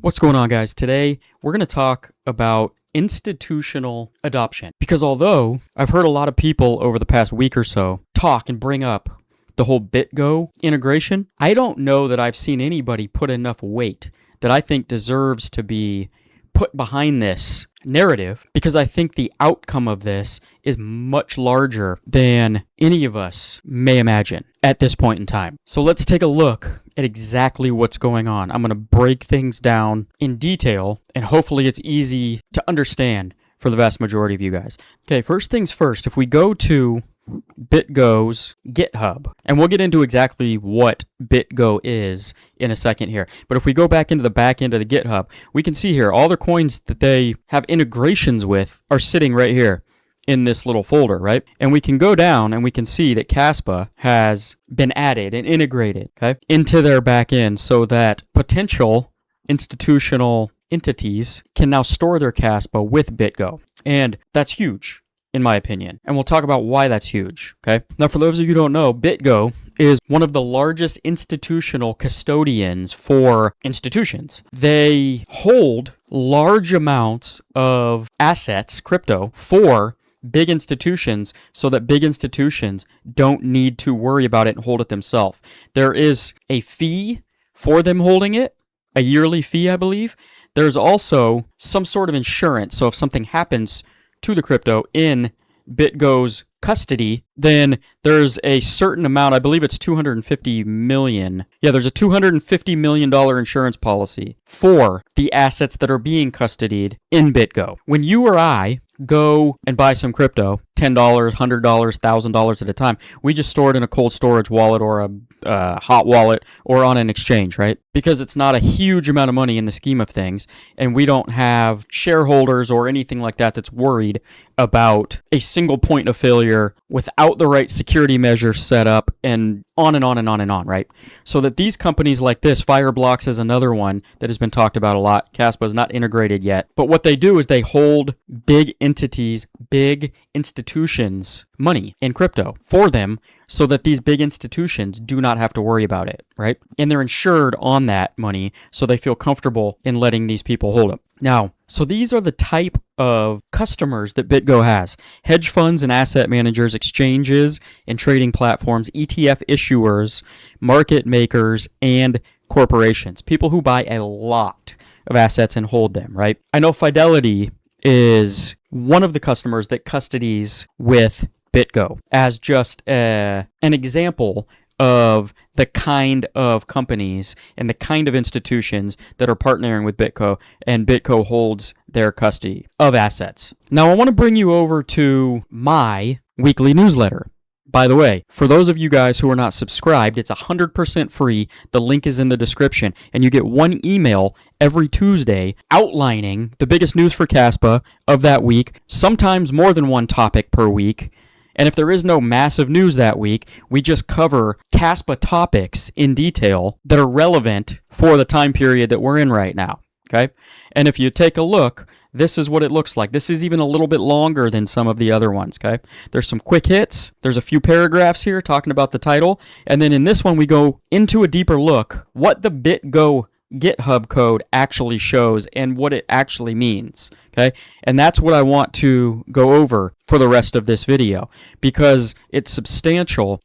What's going on, guys? Today, we're going to talk about institutional adoption. Because although I've heard a lot of people over the past week or so talk and bring up the whole BitGo integration, I don't know that I've seen anybody put enough weight that I think deserves to be put behind this narrative, because I think the outcome of this is much larger than any of us may imagine at this point in time. So let's take a look at exactly what's going on. I'm going to break things down in detail, and hopefully it's easy to understand for the vast majority of you guys. Okay, first things first, if we go to BitGo's GitHub, and we'll get into exactly what BitGo is in a second here. But if we go back into the back end of the GitHub, we can see here all the coins that they have integrations with are sitting right here in this little folder, right? And we can go down and we can see that Kaspa has been added and integrated, okay, into their back end so that potential institutional entities can now store their Kaspa with BitGo. And that's huge, in my opinion. And we'll talk about why that's huge, okay? Now, for those of you who don't know, BitGo is one of the largest institutional custodians for institutions. They hold large amounts of assets, crypto, for big institutions so that big institutions don't need to worry about it and hold it themselves. There is a fee for them holding it, a yearly fee, I believe. There's also some sort of insurance. So if something happens to the crypto in BitGo's custody, then there's a certain amount, I believe it's $250 million. Yeah, there's a $250 million insurance policy for the assets that are being custodied in BitGo. When you or I go and buy some crypto, $10, $100, $1,000 at a time, we just store it in a cold storage wallet or a hot wallet or on an exchange, right? Because it's not a huge amount of money in the scheme of things, and we don't have shareholders or anything like that that's worried about a single point of failure without the right security measures set up, and on and on and on and on, right? So that these companies like this, Fireblocks is another one that has been talked about a lot. Kaspa is not integrated yet. But what they do is they hold big entities, big institutions' money in crypto for them so that these big institutions do not have to worry about it, right? And they're insured on that money so they feel comfortable in letting these people hold it. Now, so these are the type of customers that BitGo has: hedge funds and asset managers, exchanges and trading platforms, ETF issuers, market makers, and corporations. People who buy a lot of assets and hold them, right? I know Fidelity is one of the customers that custodies with BitGo as just an example of the kind of companies and the kind of institutions that are partnering with BitGo, and BitGo holds their custody of assets. Now, I want to bring you over to my weekly newsletter. By the way, for those of you guys who are not subscribed, it's 100% free. The link is in the description, and you get one email every Tuesday outlining the biggest news for Kaspa of that week, sometimes more than one topic per week. And if there is no massive news that week, we just cover Kaspa topics in detail that are relevant for the time period that we're in right now, okay? And if you take a look, this is what it looks like. This is even a little bit longer than some of the other ones, okay? There's some quick hits. There's a few paragraphs here talking about the title. And then in this one, we go into a deeper look what the BitGo GitHub code actually shows and what it actually means, okay? And that's what I want to go over for the rest of this video because it's substantial.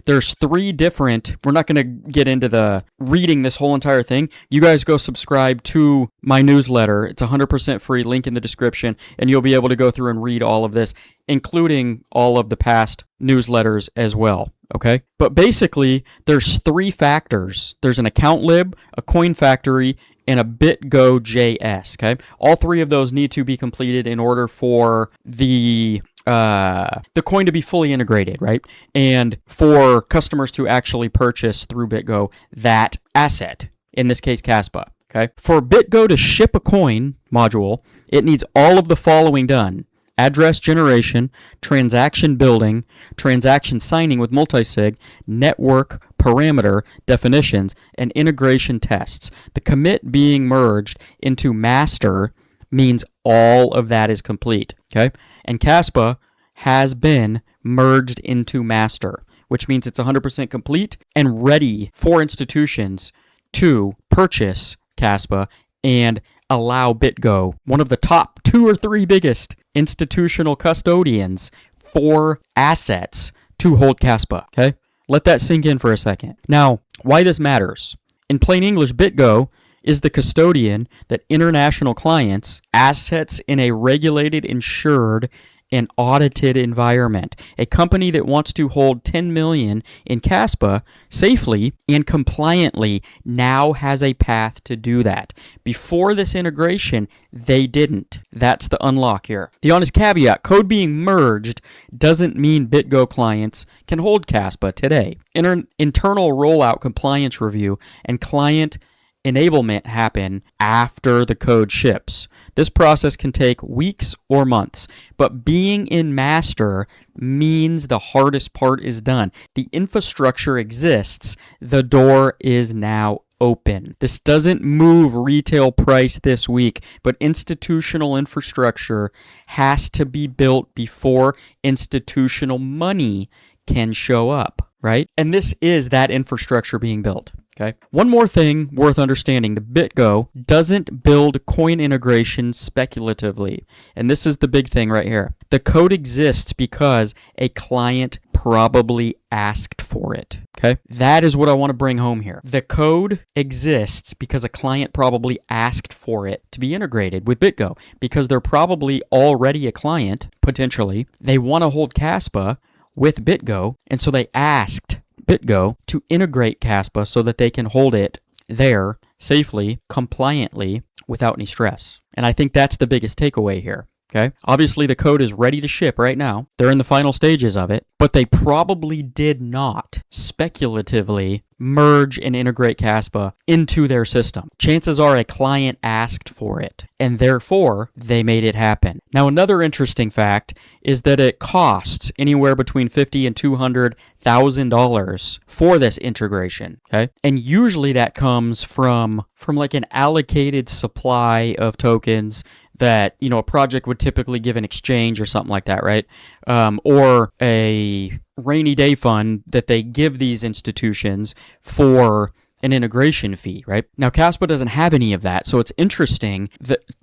There's three different, we're not going to get into the reading this whole entire thing. You guys go subscribe to my newsletter. It's 100% free, link in the description, and you'll be able to go through and read all of this, including all of the past newsletters as well, okay? But basically, there's three factors. There's an account lib, a coin factory, and a BitGo JS, okay? All three of those need to be completed in order for the coin to be fully integrated, right? And for customers to actually purchase through BitGo that asset, in this case, Kaspa, okay? For BitGo to ship a coin module, it needs all of the following done: address generation, transaction building, transaction signing with multisig, network parameter definitions, and integration tests. The commit being merged into master means all of that is complete, okay? And Kaspa has been merged into master, which means it's 100% complete and ready for institutions to purchase Kaspa and allow BitGo, one of the top 2 or 3 biggest institutional custodians for assets, to hold Kaspa, okay? Let that sink in for a second. Now, why this matters. In plain English, BitGo is the custodian that international clients' assets in a regulated, insured, and audited environment. A company that wants to hold 10 million in Kaspa safely and compliantly now has a path to do that. Before this integration, they didn't. That's the unlock here. The honest caveat, code being merged doesn't mean BitGo clients can hold Kaspa today. Internal rollout compliance review and client enablement happen after the code ships. This process can take weeks or months, but being in master means the hardest part is done. The infrastructure exists. The door is now open. This doesn't move retail price this week, but institutional infrastructure has to be built before institutional money can show up, right? And this is that infrastructure being built. Okay. One more thing worth understanding, the BitGo doesn't build coin integration speculatively. And this is the big thing right here. The code exists because a client probably asked for it. Okay. That is what I want to bring home here. The code exists because a client probably asked for it to be integrated with BitGo, because they're probably already a client, potentially. They want to hold Kaspa with BitGo, and so they asked BitGo to integrate Kaspa so that they can hold it there safely, compliantly, without any stress. And I think that's the biggest takeaway here. Okay. Obviously, the code is ready to ship right now. They're in the final stages of it, but they probably did not speculatively merge and integrate Kaspa into their system. Chances are a client asked for it, and therefore they made it happen. Now, another interesting fact is that it costs anywhere between $50,000 and $200,000 for this integration. Okay, and usually that comes from like an allocated supply of tokens that, you know, a project would typically give an exchange or something like that, right? Or a rainy day fund that they give these institutions for an integration fee, right? Now, Kaspa doesn't have any of that, so it's interesting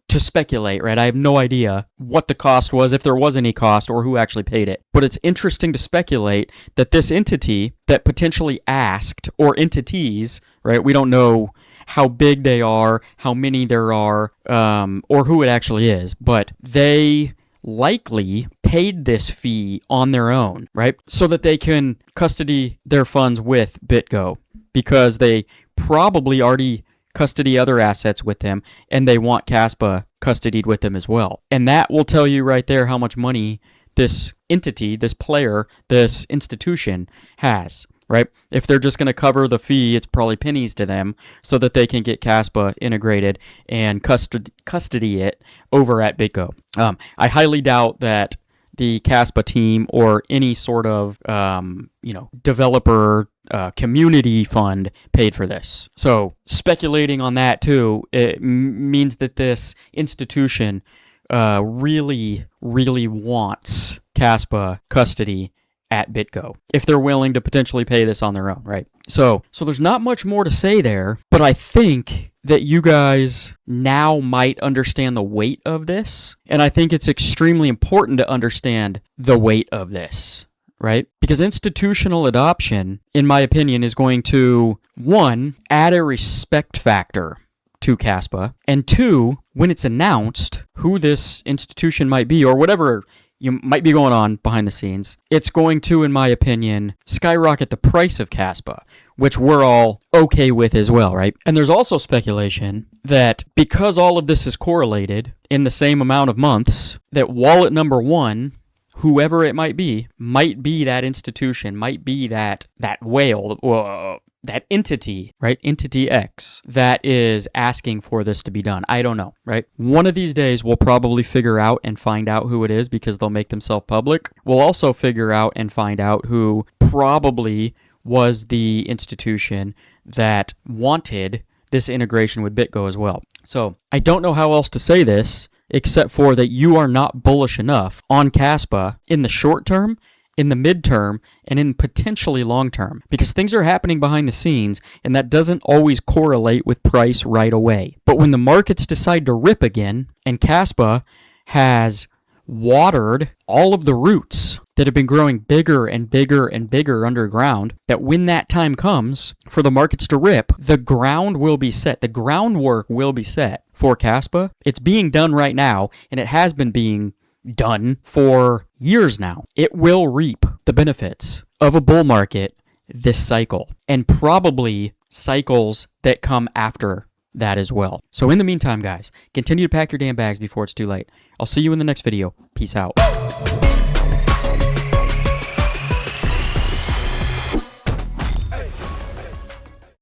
to speculate, right? I have no idea what the cost was, if there was any cost, or who actually paid it. But it's interesting to speculate that this entity that potentially asked, or entities, right? We don't know how big they are, how many there are, or who it actually is, but they likely paid this fee on their own, right? So that they can custody their funds with BitGo, because they probably already custody other assets with them, and they want Kaspa custodied with them as well. And that will tell you right there how much money this entity, this player, this institution has. Right? If they're just going to cover the fee, it's probably pennies to them, so that they can get Kaspa integrated and custody it over at BitGo. I highly doubt that the Kaspa team or any sort of developer community fund paid for this. So speculating on that too, it means that this institution really wants Kaspa custody at BitGo, if they're willing to potentially pay this on their own, right? So there's not much more to say there, but I think that you guys now might understand the weight of this, and I think it's extremely important to understand the weight of this, right? Because institutional adoption, in my opinion, is going to, 1, add a respect factor to Kaspa, and 2, when it's announced who this institution might be, or whatever you might be going on behind the scenes, it's going to, in my opinion, skyrocket the price of Kaspa, which we're all okay with as well, right? And there's also speculation that because all of this is correlated in the same amount of months, that wallet number 1, whoever it might be that institution, might be that whale, that entity, right? Entity X that is asking for this to be done. I don't know, right? One of these days, we'll probably figure out and find out who it is, because they'll make themselves public. We'll also figure out and find out who probably was the institution that wanted this integration with BitGo as well. So I don't know how else to say this, except for that you are not bullish enough on Kaspa in the short term in the midterm and in potentially long term, because things are happening behind the scenes and that doesn't always correlate with price right away. But when the markets decide to rip again and Kaspa has watered all of the roots that have been growing bigger and bigger and bigger underground, that when that time comes for the markets to rip, the ground will be set. The groundwork will be set for Kaspa. It's being done right now, and it has been being done for years now. It will reap the benefits of a bull market this cycle, and probably cycles that come after that as well. So in the meantime, guys, continue to pack your damn bags before it's too late. I'll see you in the next video. Peace out.